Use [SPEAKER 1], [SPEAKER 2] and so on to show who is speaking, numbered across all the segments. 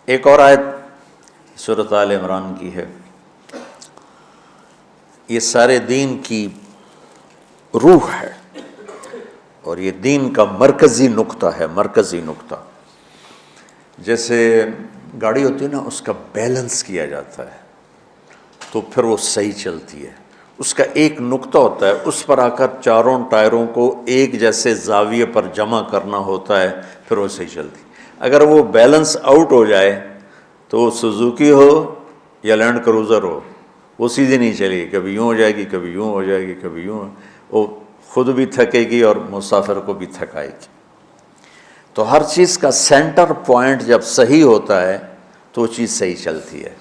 [SPEAKER 1] ایک اور آیت سورۃ آل عمران کی ہے، یہ سارے دین کی روح ہے اور یہ دین کا مرکزی نقطہ ہے، مرکزی نقطہ۔ جیسے گاڑی ہوتی ہے نا، اس کا بیلنس کیا جاتا ہے تو پھر وہ صحیح چلتی ہے۔ اس کا ایک نقطہ ہوتا ہے، اس پر آ کر چاروں ٹائروں کو ایک جیسے زاویے پر جمع کرنا ہوتا ہے، پھر وہ صحیح چلتی ہے۔ اگر وہ بیلنس آؤٹ ہو جائے تو وہ سوزوکی ہو یا لینڈ کروزر ہو، وہ سیدھی نہیں چلے گی، کبھی یوں ہو جائے گی، کبھی یوں ہو جائے گی، کبھی یوں، وہ خود بھی تھکے گی اور مسافر کو بھی تھکائے گی۔ تو ہر چیز کا سینٹر پوائنٹ جب صحیح ہوتا ہے تو وہ چیز صحیح چلتی ہے۔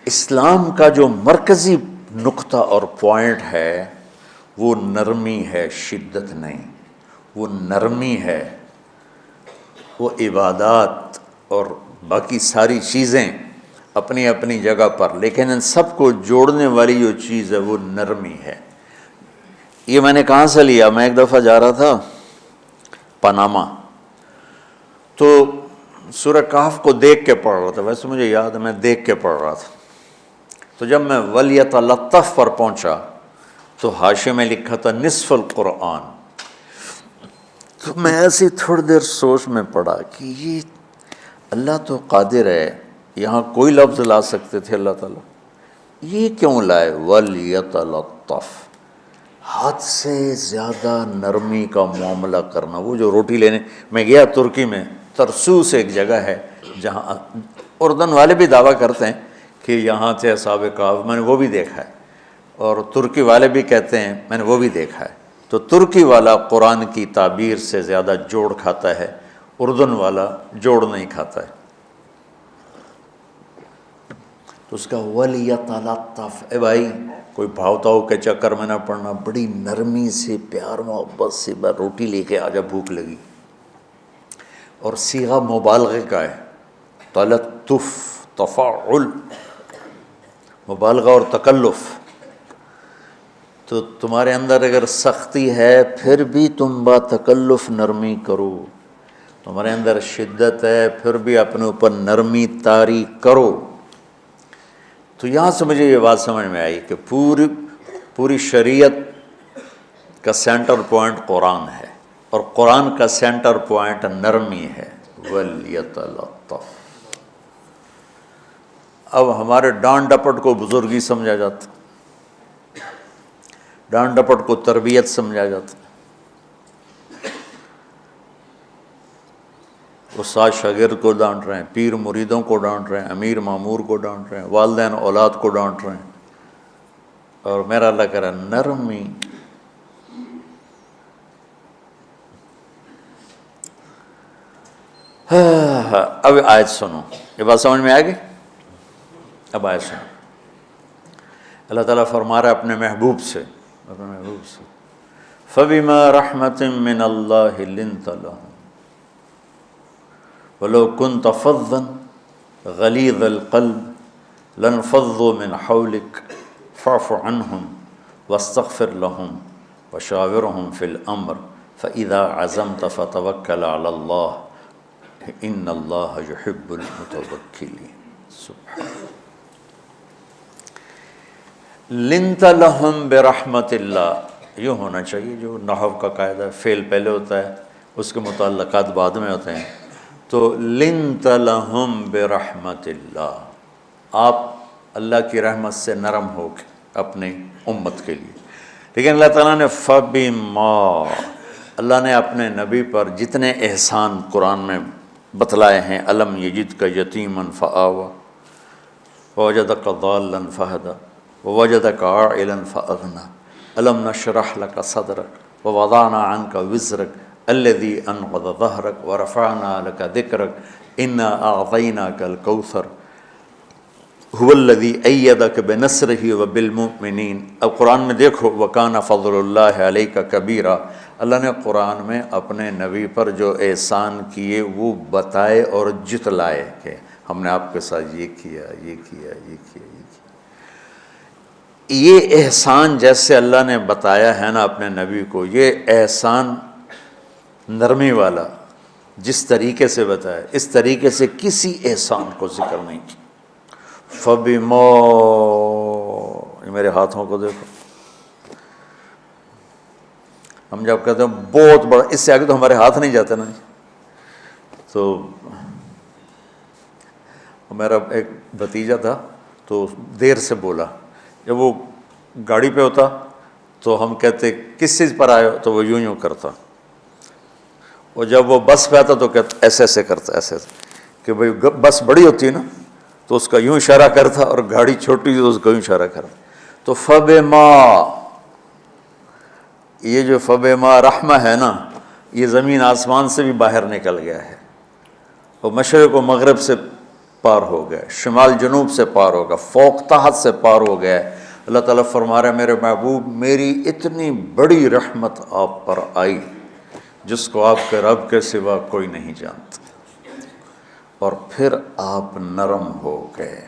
[SPEAKER 1] اسلام کا جو مرکزی نقطہ اور پوائنٹ ہے وہ نرمی ہے، شدت نہیں، وہ نرمی ہے۔ وہ عبادات اور باقی ساری چیزیں اپنی اپنی جگہ پر، لیکن ان سب کو جوڑنے والی جو چیز ہے وہ نرمی ہے۔ یہ میں نے کہاں سے لیا؟ میں ایک دفعہ جا رہا تھا پاناما، تو سورہ کہف کو دیکھ کے پڑھ رہا تھا، ویسے مجھے یاد ہے میں دیکھ کے پڑھ رہا تھا۔ تو جب میں وَلْيَتَلَطَّفْ پر پہنچا تو حاشیے میں لکھا تھا نصف القرآن۔ تو میں ایسی تھوڑی دیر سوچ میں پڑا کہ یہ اللہ تو قادر ہے، یہاں کوئی لفظ لا سکتے تھے اللہ تعالیٰ، یہ کیوں لائے وَلْيَتَلَطَّفْ؟ حد سے زیادہ نرمی کا معاملہ کرنا۔ وہ جو روٹی لینے میں گیا ترکی میں، ترسوس ایک جگہ ہے جہاں اردن والے بھی دعویٰ کرتے ہیں کہ یہاں تھے اصحاب کہف، میں نے وہ بھی دیکھا ہے، اور ترکی والے بھی کہتے ہیں میں نے وہ بھی دیکھا ہے۔ تو ترکی والا قرآن کی تعبیر سے زیادہ جوڑ کھاتا ہے، اردن والا جوڑ نہیں کھاتا ہے۔ تو اس کا وَلْيَتَلَطَّفْ، اے بھائی کوئی بھاؤ تاؤ کے چکر میں نہ پڑنا، بڑی نرمی سے پیار محبت سے روٹی لے کے آجا، بھوک لگی۔ اور صیغہ مبالغے کا ہے، تلطف، تفاعل، مبالغہ اور تکلف۔ تو تمہارے اندر اگر سختی ہے پھر بھی تم با تکلف نرمی کرو، تمہارے اندر شدت ہے پھر بھی اپنے اوپر نرمی طاری کرو۔ تو یہاں سے مجھے یہ بات سمجھ میں آئی کہ پوری شریعت کا سینٹر پوائنٹ قرآن ہے، اور قرآن کا سینٹر پوائنٹ نرمی ہے، وَلْيَتَلَطَّفْ۔ اب ہمارے ڈانٹ ڈپٹ کو بزرگی سمجھا جاتا، ڈانٹ ڈپٹ کو تربیت سمجھا جاتا، استاد شاگرد کو ڈانٹ رہے ہیں، پیر مریدوں کو ڈانٹ رہے ہیں، امیر مامور کو ڈانٹ رہے ہیں، والدین اولاد کو ڈانٹ رہے ہیں، اور میرا اللہ کہہ رہا ہے نرمی۔ اب آیت سنو، یہ بات سمجھ میں آ گئی؟ اب آیت سنو، اللہ تعالیٰ فرما رہا ہے اپنے محبوب سے، فَبِمَا رَحْمَةٍ مِّنَ اللَّهِ لِنْتَ لَهُمْ وَلَوْ كُنْتَ فَظًّا غَلِيظَ الْقَلْبِ لَانفَضُّوا مِنْ حَوْلِكَ فَاعْفُ عَنْهُمْ وَاسْتَغْفِرْ لَهُمْ وَشَاوِرْهُمْ فِي الْأَمْرِ فَإِذَا عَزَمْتَ فَتَوَكَّلْ عَلَى اللَّهِ إِنَّ اللَّهَ يُحِبُّ الْمُتَوَكِّلِينَ۔ سبحان لِنْتَ لَهُمْ بِرَحْمَةِ اللَّهِ، یوں ہونا چاہیے، جو نحو کا قاعدہ ہے، فعل پہلے ہوتا ہے اس کے متعلقات بعد میں ہوتے ہیں۔ تو لِنْتَ لَهُمْ بِرَحْمَةِ اللَّهِ، آپ اللہ کی رحمت سے نرم ہو کے اپنی امت کے لیے۔ لیکن اللہ تعالیٰ نے فَبِمَا، اللہ نے اپنے نبی پر جتنے احسان قرآن میں بتلائے ہیں، أَلَمْ يَجِدْكَ يَتِيمًا فَآوَىٰ وَوَجَدَكَ ضَالًّا فَهَدَىٰ وَوَجَدَكَ عَائِلًا فَأَغْنَىٰ أَلَمْ نَشْرَحْ لَكَ صَدْرَكَ وَوَضَعْنَا عَنْكَ وِزْرَكَ الَّذِي أَنقَضَ ظَهْرَكَ وَرَفَعْنَا لَكَ ذِكْرَكَ إِنَّا أَعْطَيْنَاكَ الْكَوْثَرَ هُوَ الَّذِي أَيَّدَكَ بِنَصْرِهِ وَبِالْمُؤْمِنِينَ۔ اب قرآن میں دیکھو وَكَانَ فَضْلُ اللَّهِ عَلَيْكَ كَبِيرًا، اللہ نے قرآن میں اپنے نبی پر جو احسان کیے وہ بتائے اور جتلائے کہ ہم نے آپ کے ساتھ یہ کیا، یہ کیا، یہ کیا، یہ کیا۔ یہ احسان جیسے اللہ نے بتایا ہے نا اپنے نبی کو، یہ احسان نرمی والا، جس طریقے سے بتایا اس طریقے سے کسی احسان کو ذکر نہیں کیا۔ فَبِمَا، یہ میرے ہاتھوں کو دیکھو، ہم جب کہتے ہیں بہت بڑا، اس سے آگے تو ہمارے ہاتھ نہیں جاتے نا۔ تو میرا ایک بھتیجا تھا تو دیر سے بولا، جب وہ گاڑی پہ ہوتا تو ہم کہتے کس چیز پر آئے ہو، تو وہ یوں کرتا، اور جب وہ بس پہ آتا تو کہتا ایسے ایسے کرتا، ایسے ایسے، کہ بھئی بس بڑی ہوتی ہے نا تو اس کا یوں اشارہ کرتا، اور گاڑی چھوٹی تو اس کا یوں اشارہ کرتا۔ تو فَبِمَا، یہ جو فَبِمَا رحمہ ہے نا، یہ زمین آسمان سے بھی باہر نکل گیا ہے، اور مشرق و مغرب سے پار ہو گیا، شمال جنوب سے پار ہو گیا، فوق تحت سے پار ہو گیا ہے۔ اللہ تعالیٰ فرما رہا ہے میرے محبوب میری اتنی بڑی رحمت آپ پر آئی جس کو آپ کے رب کے سوا کوئی نہیں جانتا، اور پھر آپ نرم ہو گئے،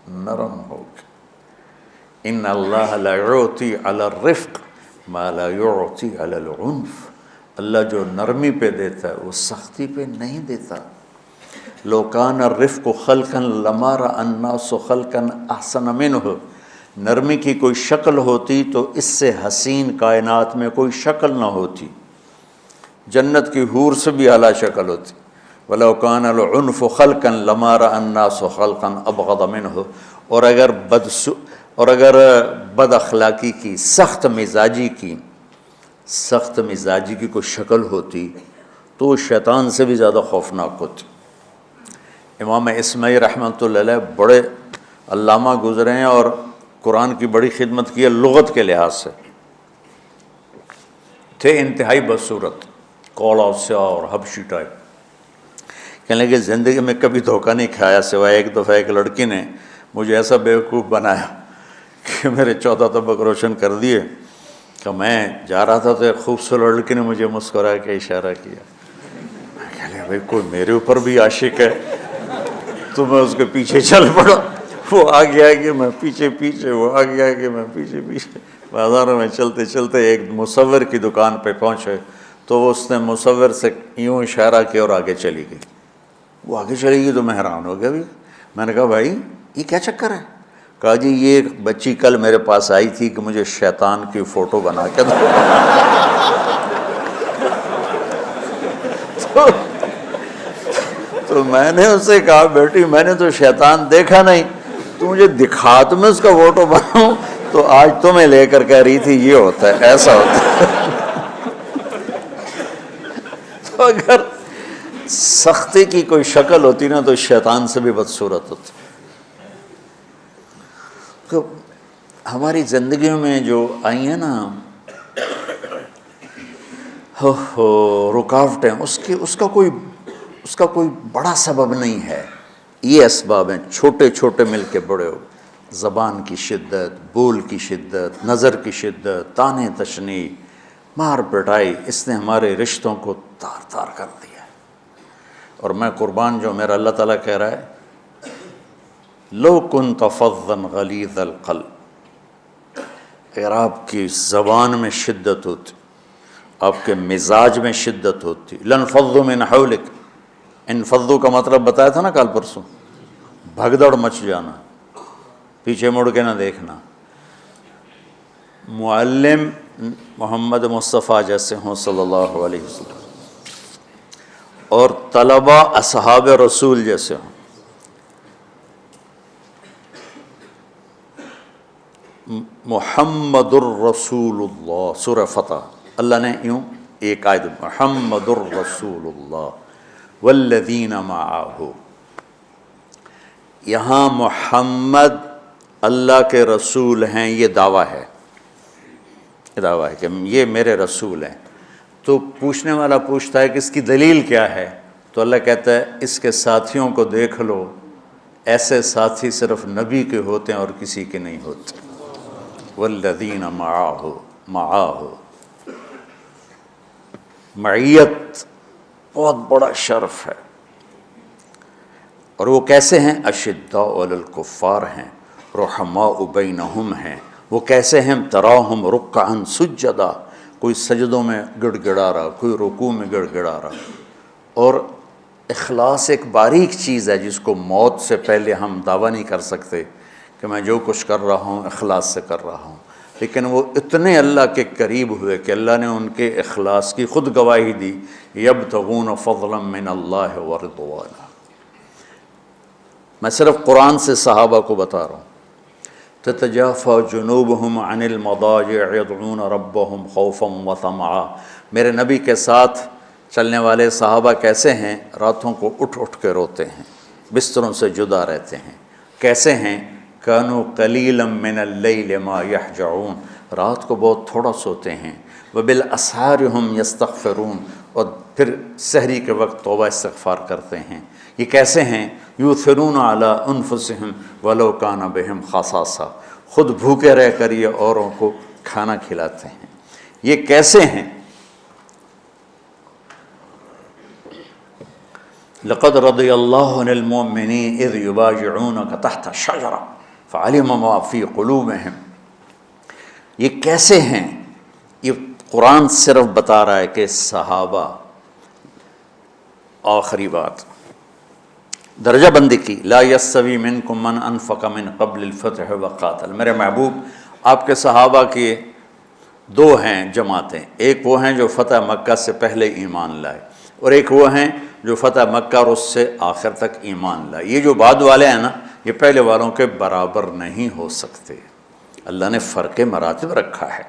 [SPEAKER 1] نرم ہو گئے۔ ان اللہ لا یعطی علی الرفق ما لا یعطی علی العنف، اللہ جو نرمی پہ دیتا ہے وہ سختی پہ نہیں دیتا۔ لو کان الرفق خلقا لما رأى الناس خلقا احسن منہ، نرمی کی کوئی شکل ہوتی تو اس سے حسین کائنات میں کوئی شکل نہ ہوتی، جنت کی حور سے بھی اعلیٰ شکل ہوتی۔ وَلَوْ كَانَ الْعُنْفُ خَلْقًا لَمَا رَأَى النَّاسُ خَلْقًا أَبْغَضَ مِنْهُ، اور اگر بد اخلاقی کی، سخت مزاجی کی کوئی شکل ہوتی تو وہ شیطان سے بھی زیادہ خوفناک ہوتی۔ امام اسماعیل رحمۃ اللہ علیہ بڑے علامہ گزرے ہیں اور قرآن کی بڑی خدمت کی ہے لغت کے لحاظ سے، تھے انتہائی بدصورت، کوڑا سیاہ اور حبشی ٹائپ۔ کہنے لگے زندگی میں کبھی دھوکہ نہیں کھایا سوائے ایک دفعہ ایک لڑکی نے مجھے ایسا بیوقوف بنایا کہ میرے 14 طبق روشن کر دیے، کہ میں جا رہا تھا تو ایک خوبصورت لڑکی نے مجھے مسکرا کے اشارہ کیا، میں کہہ لیا بھائی کوئی میرے اوپر بھی عاشق ہے، تو میں اس کے پیچھے چل پڑا، وہ آگے آگے میں پیچھے پیچھے، وہ آگے آگے میں پیچھے پیچھے، بازاروں میں چلتے چلتے ایک مصور کی دکان پہ پہنچے تو اس نے مصور سے یوں اشارہ کیا اور آگے چلی گئی۔ وہ آگے چلی گئی تو میں حیران ہو گیا بھی، میں نے کہا بھائی یہ کیا چکر ہے؟ کہا جی یہ ایک بچی کل میرے پاس آئی تھی کہ مجھے شیطان کی فوٹو بنا کے دو۔ تو میں نے اس سے کہا بیٹی میں نے تو شیطان دیکھا نہیں، تو مجھے دکھا تو میں اس کا فوٹو بناؤں، تو آج تمہیں لے کر کہہ رہی تھی یہ ہوتا ہے ایسا ہوتا ہے۔ تو اگر سختی کی کوئی شکل ہوتی نا تو شیطان سے بھی بدصورت ہوتی۔ تو ہماری زندگیوں میں جو آئی ہیں نا رکاوٹیں، اس کا کوئی بڑا سبب نہیں ہے، یہ اسباب ہیں چھوٹے چھوٹے مل کے بڑے ہو، زبان کی شدت، بول کی شدت، نظر کی شدت، طعنے تشنیع، مار پٹائی، اس نے ہمارے رشتوں کو تار تار کر دیا ہے۔ اور میں قربان جو میرا اللہ تعالیٰ کہہ رہا ہے لو کنت فظا غلیظ القلب، اگر آپ کی زبان میں شدت ہوتی، آپ کے مزاج میں شدت ہوتی، لانفضوا من حولک، انفضوا کا مطلب بتایا تھا نا کل پرسوں، بھگدڑ مچ جانا، پیچھے مڑ کے نہ دیکھنا۔ معلم محمد مصطفیٰ جیسے ہوں صلی اللہ علیہ وسلم، اور طلبہ اصحاب رسول جیسے ہوں، محمد الرسول اللہ، سورہ فتح اللہ نے یوں ایک آیت محمد الرسول اللہ والذین معہ، یہاں محمد اللہ کے رسول ہیں، یہ دعویٰ ہے، کہ یہ میرے رسول ہیں۔ تو پوچھنے والا پوچھتا ہے کہ اس کی دلیل کیا ہے، تو اللہ کہتا ہے اس کے ساتھیوں کو دیکھ لو، ایسے ساتھی صرف نبی کے ہوتے ہیں اور کسی کے نہیں ہوتے۔ والذین معاہ، معیت بہت بڑا شرف ہے۔ اور وہ کیسے ہیں؟ اشداء علی الکفار ہیں، رحماء بینہم ہیں۔ وہ کیسے ہیں؟ تراہم رکعا سجدا، کوئی سجدوں میں گڑ گڑا رہا، کوئی رکوع میں گڑ گڑا رہا، اور اخلاص ایک باریک چیز ہے جس کو موت سے پہلے ہم دعویٰ نہیں کر سکتے کہ میں جو کچھ کر رہا ہوں اخلاص سے کر رہا ہوں، لیکن وہ اتنے اللہ کے قریب ہوئے کہ اللہ نے ان کے اخلاص کی خود گواہی دی، یبتغون فضلا من اللہ ورضوانا۔ میں صرف قرآن سے صحابہ کو بتا رہا ہوں، تتجافى جنوبهم عن المضاجع يدعون ربهم خوفا وطمعا۔ میرے نبی کے ساتھ چلنے والے صحابہ کیسے ہیں؟ راتوں کو اٹھ اٹھ کے روتے ہیں، بستروں سے جدا رہتے ہیں۔ کیسے ہیں؟ كانوا قليلا من الليل ما يهجعون، رات کو بہت تھوڑا سوتے ہیں۔ وبالاسحار هم يستغفرون، اور پھر سحری کے وقت توبہ استغفار کرتے ہیں۔ یہ کیسے ہیں؟ یؤثرون علی انفسہم ولو کان بہم خصاصہ، خود بھوکے رہ کر یہ اوروں کو کھانا کھلاتے ہیں۔ یہ کیسے ہیں؟ لقد رضی اللہ عن المؤمنین اذ یبایعونک تحت الشجرہ فعلم ما فی قلوبہم۔ یہ کیسے ہیں؟ یہ قرآن صرف بتا رہا ہے کہ صحابہ، آخری بات درجہ بندی کی، لا یستوی منکم من انفق من قبل الفتح وقاتل۔ میرے محبوب، آپ کے صحابہ کی دو ہیں جماعتیں، ایک وہ ہیں جو فتح مکہ سے پہلے ایمان لائے، اور ایک وہ ہیں جو فتح مکہ اور اس سے آخر تک ایمان لائے۔ یہ جو بعد والے ہیں نا، یہ پہلے والوں کے برابر نہیں ہو سکتے، اللہ نے فرق مراتب رکھا ہے۔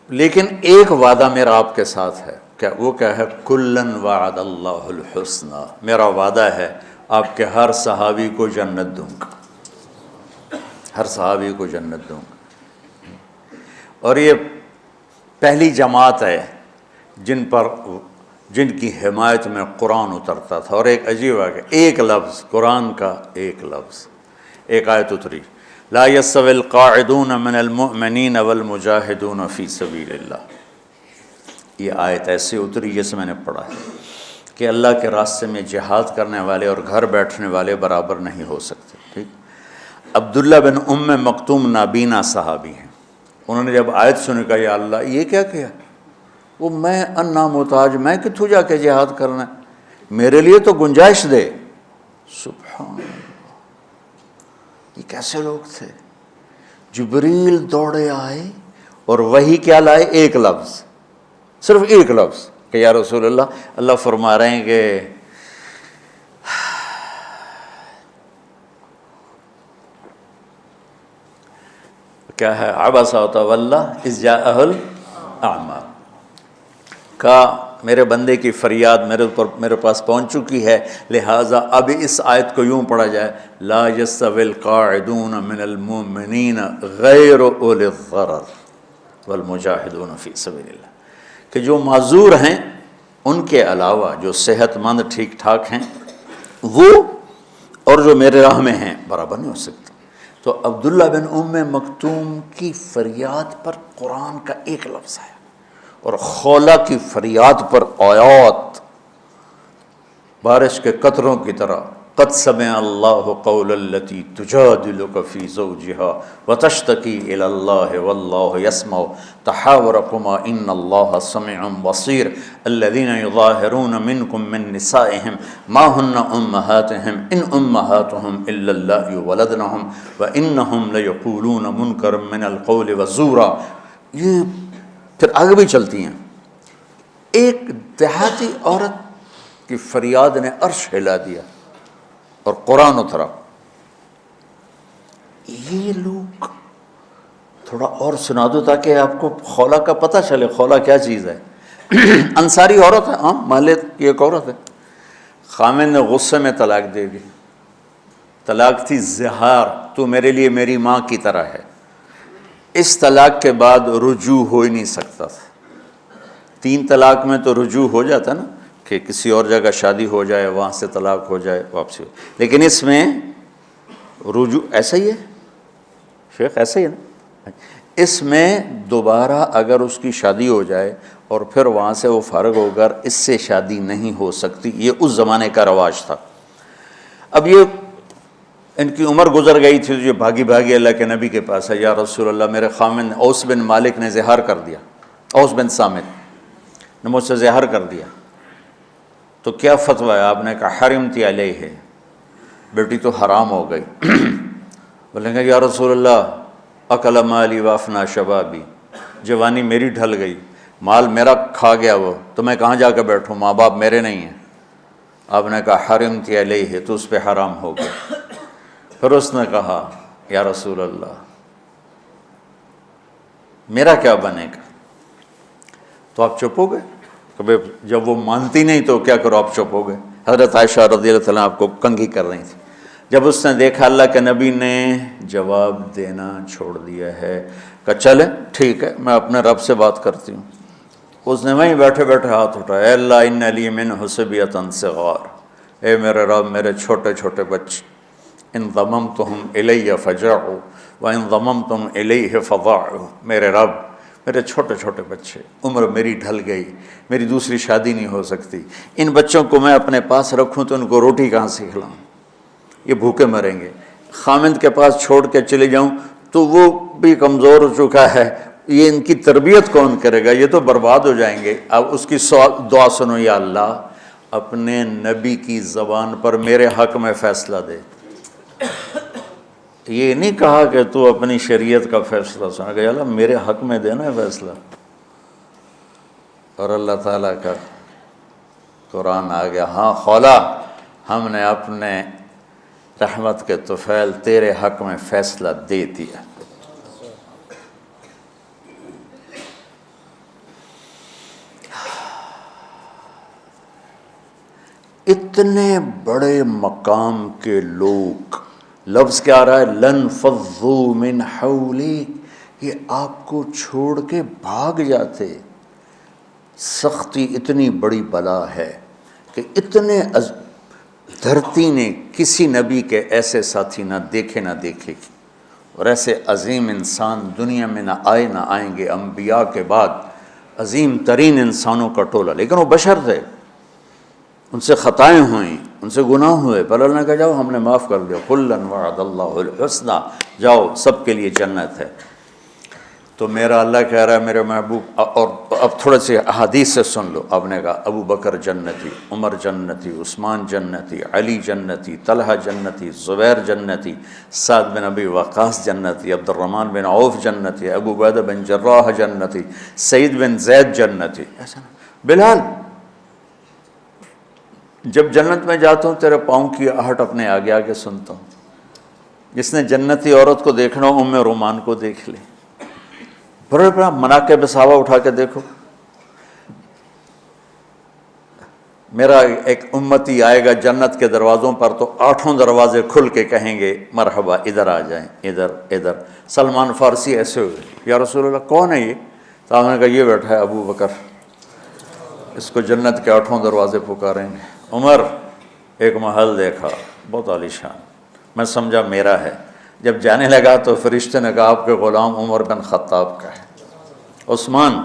[SPEAKER 1] لیکن ایک وعدہ میرا آپ کے ساتھ ہے، وہ کیا ہے؟ کلن وعد اللہ الحسنہ، میرا وعدہ ہے آپ کے ہر صحابی کو جنت دوں گا، ہر صحابی کو جنت دوں گا۔ اور یہ پہلی جماعت ہے جن کی حمایت میں قرآن اترتا تھا۔ اور ایک عجیب ہے کہ ایک لفظ قرآن کا، ایک لفظ، ایک آیت اتری، لا یستوی القاعدون من المؤمنین والمجاہدون فی سبیل اللہ۔ یہ آیت ایسے اتری جیسے میں نے پڑھا ہے کہ اللہ کے راستے میں جہاد کرنے والے اور گھر بیٹھنے والے برابر نہیں ہو سکتے۔ ٹھیک، عبداللہ بن ام مکتوم نابینا صحابی ہیں، انہوں نے جب آیت سنی کہا یا اللہ یہ کیا کیا؟ وہ میں انا محتاج، میں کتوں جا کے جہاد کرنا ہے، میرے لیے تو گنجائش دے۔ سبحان اللہ، یہ کیسے لوگ تھے؟ جبریل دوڑے آئے اور وہی کیا لائے؟ ایک لفظ، صرف ایک لفظ کہ یا رسول اللہ، اللہ فرما رہے ہیں کہ کیا ہے؟ عبس وتولی اذ جاءہ الاعمی، کہا میرے بندے کی فریاد میرے پاس پہنچ چکی ہے، لہٰذا اب اس آیت کو یوں پڑھا جائے، لا یستوی القاعدون من المؤمنین غیر اولی الضرر والمجاہدون فی سبیل اللہ، کہ جو معذور ہیں ان کے علاوہ جو صحت مند ٹھیک ٹھاک ہیں وہ، اور جو میرے راہ میں ہیں، برابر نہیں ہو سکتے۔ تو عبداللہ بن ام مکتوم کی فریاد پر قرآن کا ایک لفظ ہے، اور خولہ کی فریاد پر آیات بارش کے قطروں کی طرح، قد سمع اللہ قول التی تجادلک فی زوجها وتشتکی الی اللہ واللہ یسمع تحاورکما ان اللہ سمیع بصیر الذین یظاہرون منکم من نسائہم ما ہن امہاتہم ان امہاتہم الا اللائي ولدنہم وانہم لیقولون منکرا من القول وزورا۔ یہ پھر آگے بھی چلتی ہیں۔ ایک دیہاتی عورت کی فریاد نے عرش ہلا دیا اور قرآن اترا۔ یہ لوگ تھوڑا اور سنا دو تاکہ آپ کو خولہ کا پتہ چلے، خولہ کیا چیز ہے۔ انصاری عورت ہے، ہاں، محلے کی ایک عورت ہے، خامن نے غصے میں طلاق دے دی، طلاق تھی زہار، تو میرے لیے میری ماں کی طرح ہے۔ اس طلاق کے بعد رجوع ہو ہی نہیں سکتا تھا۔ 3 طلاق میں تو رجوع ہو جاتا نا، کہ کسی اور جگہ شادی ہو جائے، وہاں سے طلاق ہو جائے، واپسی ہو، لیکن اس میں رجوع ایسا ہی ہے شیخ، ایسا ہی ہے نا، اس میں دوبارہ اگر اس کی شادی ہو جائے اور پھر وہاں سے وہ فارغ ہو کر اس سے شادی نہیں ہو سکتی، یہ اس زمانے کا رواج تھا۔ اب یہ ان کی عمر گزر گئی تھی، جو بھاگی بھاگی اللہ کے نبی کے پاس ہے، یا رسول اللہ میرے خامن اوس بن مالک نے زہار کر دیا، اوس بن صامت نے مجھ سے زہر کر دیا، تو کیا فتویٰ ہے؟ آپ نے کہا حرمتی علیہ ہے، بیٹی تو حرام ہو گئی۔ بولیں گے یا رسول اللہ اکل مالی وافنا شبابی، جوانی میری ڈھل گئی، مال میرا کھا گیا وہ، تو میں کہاں جا کے بیٹھوں، ماں باپ میرے نہیں ہیں۔ آپ نے کہا حرمتی علیہ ہے، تو اس پہ حرام ہو گیا۔ پھر اس نے کہا یا رسول اللہ میرا کیا بنے گا؟ تو آپ چپ ہو گئے کہ جب وہ مانتی نہیں تو کیا کرو، آپ چپ ہو گئے۔ حضرت عائشہ رضی اللہ تعالیٰ آپ کو کنگھی کر رہی تھی۔ جب اس نے دیکھا اللہ کے نبی نے جواب دینا چھوڑ دیا ہے، کہ چلے ٹھیک ہے میں اپنے رب سے بات کرتی ہوں، اس نے وہیں بیٹھے بیٹھے ہاتھ اٹھایا، اے اللہ ان لی منہ صبیۃ صغار، اے میرے رب میرے چھوٹے چھوٹے بچے، ان ضممتہم الی فجعوا وان ضممتم الیہ فضاعوا، میرے رب میرے چھوٹے چھوٹے بچے، عمر میری ڈھل گئی، میری دوسری شادی نہیں ہو سکتی، ان بچوں کو میں اپنے پاس رکھوں تو ان کو روٹی کہاں سے کھلاؤں، یہ بھوکے مریں گے۔ خامند کے پاس چھوڑ کے چلے جاؤں تو وہ بھی کمزور ہو چکا ہے، یہ ان کی تربیت کون کرے گا، یہ تو برباد ہو جائیں گے۔ اب اس کی دعا سنو، یا اللہ اپنے نبی کی زبان پر میرے حق میں فیصلہ دے۔ یہ نہیں کہا کہ تو اپنی شریعت کا فیصلہ سنا، کہ اللہ میرے حق میں دینا ہے فیصلہ۔ اور اللہ تعالیٰ کا قرآن آ گیا، ہاں خولا ہم نے اپنے رحمت کے طفیل تیرے حق میں فیصلہ دے دیا۔ اتنے بڑے مقام کے لوگ، لفظ کیا آ رہا ہے، لن فضوا من حولک، یہ آپ کو چھوڑ کے بھاگ جاتے۔ سختی اتنی بڑی بلا ہے کہ اتنے دھرتی نے کسی نبی کے ایسے ساتھی نہ دیکھے نہ دیکھے گی، اور ایسے عظیم انسان دنیا میں نہ آئے نہ آئیں گے۔ انبیاء کے بعد عظیم ترین انسانوں کا ٹولہ، لیکن وہ بشر تھے، ان سے خطائیں ہوئیں، ان سے گناہ ہوئے، پر اللہ نے کہا جاؤ ہم نے معاف کر دیا، کلا وعد اللہ الحسنی، جاؤ سب کے لیے جنت ہے۔ تو میرا اللہ کہہ رہا ہے میرے محبوب، اور اب تھوڑے سے احادیث سے سن لو۔ آپ نے کہا ابو بکر جنتی، عمر جنتی، عثمان جنتی، علی جنتی، طلحہ جنتی، زبیر جنتی، سعد بن ابی وقاص جنتی، عبد الرحمن بن عوف جنتی، ابو عبیدہ بن جراح جنتی، سعید بن زید جنتی، ایسا نا بلال جب جنت میں جاتا ہوں تیرے پاؤں کی آہٹ اپنے آگے آگے سنتا ہوں۔ جس نے جنتی عورت کو دیکھنا ہو ام رومان کو دیکھ لے، بڑے بڑا مناقب صحابہ اٹھا کے دیکھو۔ میرا ایک امتی آئے گا جنت کے دروازوں پر تو 8 دروازے کھل کے کہیں گے مرحبا ادھر آ جائیں، ادھر ادھر۔ سلمان فارسی ایسے ہوئے، یا رسول اللہ کون ہے یہ؟ تو آپ نے کہا یہ بیٹھا ہے ابو بکر، اس کو جنت کے 8 دروازے پکاریں گے۔ عمر ایک محل دیکھا بہت عالیشان، میں سمجھا میرا ہے۔ جب جانے لگا تو فرشتے نے کہا آپ کے غلام عمر بن خطاب کا ہے۔ عثمان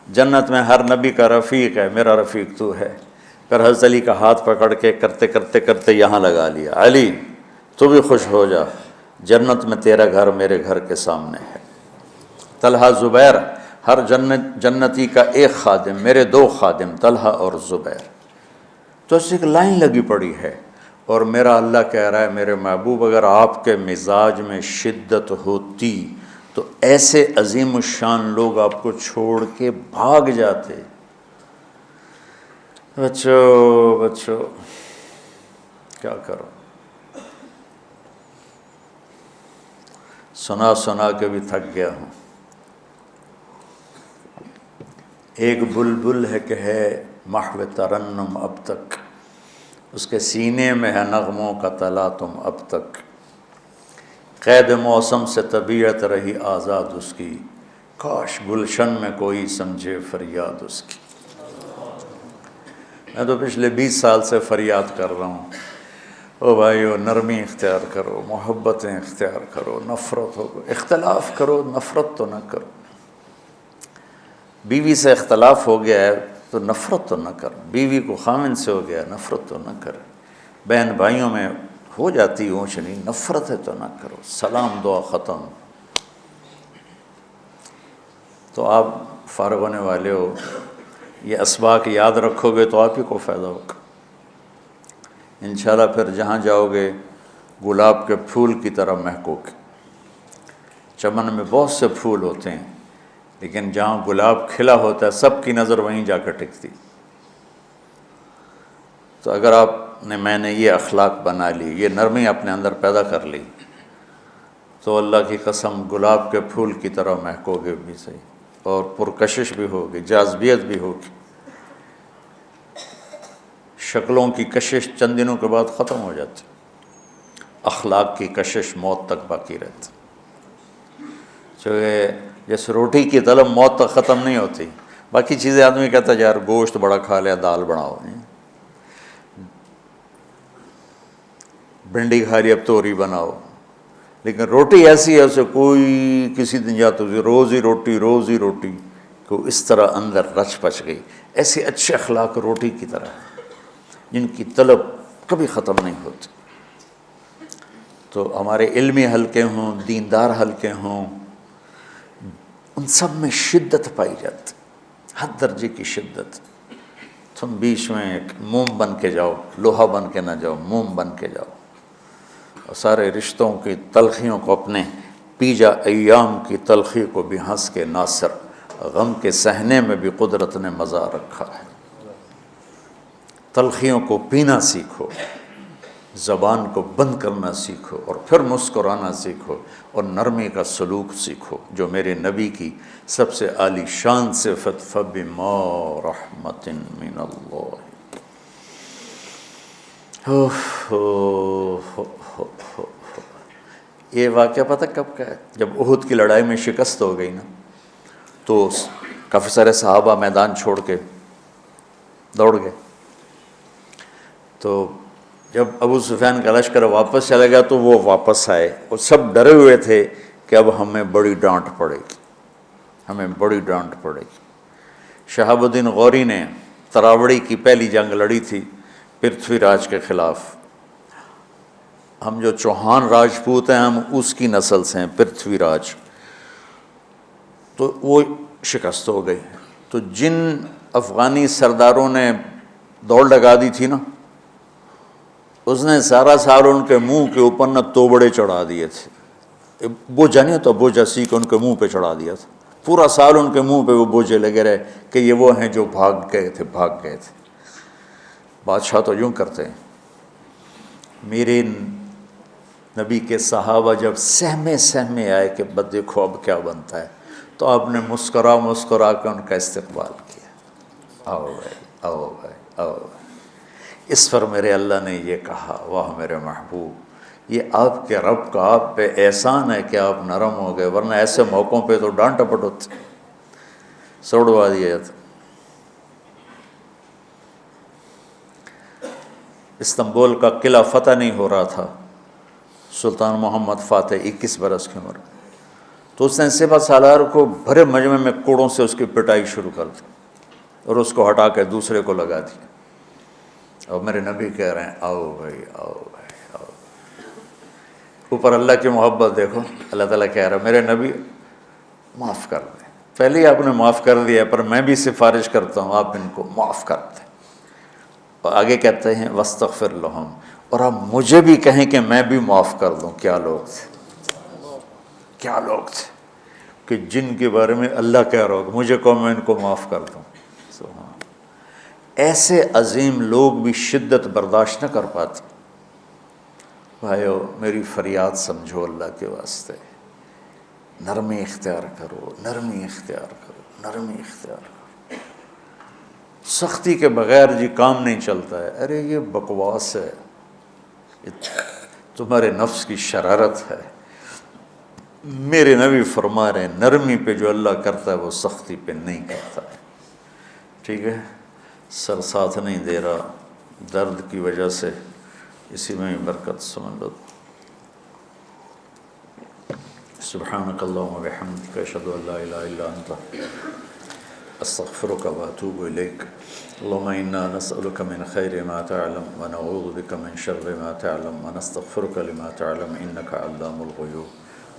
[SPEAKER 1] جنت میں ہر نبی کا رفیق ہے، میرا رفیق تو ہے۔ پھر حضرت علی کا ہاتھ پکڑ کے کرتے کرتے کرتے یہاں لگا لیا، علی تو بھی خوش ہو جا، جنت میں تیرا گھر میرے گھر کے سامنے ہے۔ طلحہ زبیر، ہر جنتی کا ایک خادم، میرے 2 خادم طلحہ اور زبیر۔ تو اس ایک لائن لگی پڑی ہے، اور میرا اللہ کہہ رہا ہے میرے محبوب اگر آپ کے مزاج میں شدت ہوتی تو ایسے عظیم الشان لوگ آپ کو چھوڑ کے بھاگ جاتے۔ بچو کیا کرو، سنا سنا کے بھی تھک گیا ہوں۔ ایک بلبل ہے کہ ہے محو ترنم اب تک، اس کے سینے میں ہے نغموں کا تلاطم اب تک، قید موسم سے طبیعت رہی آزاد اس کی، کاش گلشن میں کوئی سمجھے فریاد اس کی۔ میں تو پچھلے 20 سال سے فریاد کر رہا ہوں، او بھائیو نرمی اختیار کرو، محبتیں اختیار کرو، نفرت ہو، اختلاف کرو، نفرت تو نہ کرو۔ بیوی سے اختلاف ہو گیا ہے تو نفرت تو نہ کر، بیوی کو خامن سے ہو گیا نفرت تو نہ کر، بہن بھائیوں میں ہو جاتی اونچ نہیں، نفرت ہے تو نہ کرو، سلام دعا ختم۔ تو آپ فارغ ہونے والے ہو، یہ اسباق یاد رکھو گے تو آپ ہی کو فائدہ ہوگا انشاءاللہ۔ پھر جہاں جاؤ گے گلاب کے پھول کی طرح مہکو گے۔ چمن میں بہت سے پھول ہوتے ہیں، لیکن جہاں گلاب کھلا ہوتا ہے سب کی نظر وہیں جا کر ٹکتی۔ تو اگر میں نے یہ اخلاق بنا لی، یہ نرمی اپنے اندر پیدا کر لی، تو اللہ کی قسم گلاب کے پھول کی طرح مہکو گے بھی صحیح، اور پرکشش بھی ہوگی، جاذبیت بھی ہوگی۔ شکلوں کی کشش چند دنوں کے بعد ختم ہو جاتی، اخلاق کی کشش موت تک باقی رہتی۔ جیسے روٹی کی طلب موت تک ختم نہیں ہوتی، باقی چیزیں آدمی کہتا ہے یار گوشت بڑا کھا لیا، دال بناؤ، بھنڈی کھا لی اب توری بناؤ، لیکن روٹی ایسی ہے اسے کوئی کسی دن جاتا روز ہی روٹی کو اس طرح اندر رچ پچ گئی۔ ایسے اچھے اخلاق روٹی کی طرح ہیں جن کی طلب کبھی ختم نہیں ہوتی۔ تو ہمارے علمی حلقے ہوں، دیندار حلقے ہوں، ان سب میں شدت پائی جاتی، ہر درجے کی شدت۔ تم بیچ میں ایک موم بن کے جاؤ، لوہا بن کے نہ جاؤ، موم بن کے جاؤ، اور سارے رشتوں کی تلخیوں کو اپنے پی جا، ایام کی تلخی کو بھی ہنس کے ناصر، غم کے سہنے میں بھی قدرت نے مزہ رکھا ہے۔ تلخیوں کو پینا سیکھو، زبان کو بند کرنا سیکھو، اور پھر مسکرانا سیکھو، اور نرمی کا سلوک سیکھو جو میرے نبی کی سب سے عالی شان صفت فَبِمَا رَحْمَةٍ مِّنَ اللَّهِ۔ یہ واقعہ پتہ کب کا ہے؟ جب احد کی لڑائی میں شکست ہو گئی نا، تو کافی سارے صحابہ میدان چھوڑ کے دوڑ گئے۔ تو جب ابو سفیان کا لشکر واپس چلا گیا تو وہ واپس آئے، اور سب ڈرے ہوئے تھے کہ اب ہمیں بڑی ڈانٹ پڑے گی، ہمیں بڑی ڈانٹ پڑے گی۔ شہاب الدین غوری نے تراوڑی کی پہلی جنگ لڑی تھی پرتھوی راج کے خلاف۔ ہم جو چوہان راجپوت ہیں ہم اس کی نسل سے ہیں، پرتھوی راج، تو وہ شکست ہو گئی۔ تو جن افغانی سرداروں نے دوڑ لگا دی تھی نا، اس نے سارا سال ان کے منہ کے اوپر نہ توبڑے چڑھا دیے تھے، بوجھا نہیں ہوتا، بوجھا سیکھ ان کے منہ پہ چڑھا دیا تھا، پورا سال ان کے منہ پہ وہ بوجھے لگے رہے کہ یہ وہ ہیں جو بھاگ گئے تھے۔ بادشاہ تو یوں کرتے ہیں۔ میرے نبی کے صحابہ جب سہمے آئے کہ بس دیکھو اب کیا بنتا ہے، تو آپ نے مسکرا کے ان کا استقبال کیا، آؤ بھائی آؤ بھائی آؤ بھائی۔ اس پر میرے اللہ نے یہ کہا، واہ میرے محبوب، یہ آپ کے رب کا آپ پہ احسان ہے کہ آپ نرم ہو گئے، ورنہ ایسے موقعوں پہ تو ڈانٹ ٹپٹ ہوتی، سوڑوا دیا جاتا۔ استنبول کا قلعہ فتح نہیں ہو رہا تھا، سلطان محمد فاتح 21 برس کی عمر، تو اس نے سپہ سالار کو بھرے مجمع میں کوڑوں سے اس کی پٹائی شروع کر دی، اور اس کو ہٹا کے دوسرے کو لگا دیا۔ اور میرے نبی کہہ رہے ہیں آؤ بھائی آؤ بھائی آؤ۔ اوپر اللہ کی محبت دیکھو، اللہ تعالیٰ کہہ رہا ہے میرے نبی معاف کر دیں، پہلے ہی آپ نے معاف کر دیا، پر میں بھی سفارش کرتا ہوں آپ ان کو معاف کر دیں۔ اور آگے کہتے ہیں وَاسْتَغْفِرْ لَهُمْ، اور آپ مجھے بھی کہیں کہ میں بھی معاف کر دوں۔ کیا لوگ تھے، کیا لوگ تھے کہ جن کے بارے میں اللہ کہہ رہا ہوگا مجھے کہو میں ان کو معاف کر دوں۔ ایسے عظیم لوگ بھی شدت برداشت نہ کر پاتے۔ بھائیو میری فریاد سمجھو اللہ کے واسطے، نرمی اختیار کرو، نرمی اختیار کرو، نرمی اختیار کرو۔ سختی کے بغیر جی کام نہیں چلتا ہے، ارے یہ بکواس ہے، تمہارے نفس کی شرارت ہے۔ میرے نبی فرما رہے ہیں نرمی پہ جو اللہ کرتا ہے وہ سختی پہ نہیں کرتا ہے۔ ٹھیک ہے، سر ساتھ نہیں دے رہا درد کی وجہ سے، اسی میں برکت سمجھ لو۔ سبحانک اللہم و بحمدک، اشہد ان لا الہ الا انت، استغفرک و اتوب الیک۔ اللہم انا نسألک من خیر ما تعلم ونعوذ بک من شر ما تعلم ونستغفرک لما تعلم انک علام الغیوب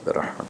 [SPEAKER 1] برحمتک۔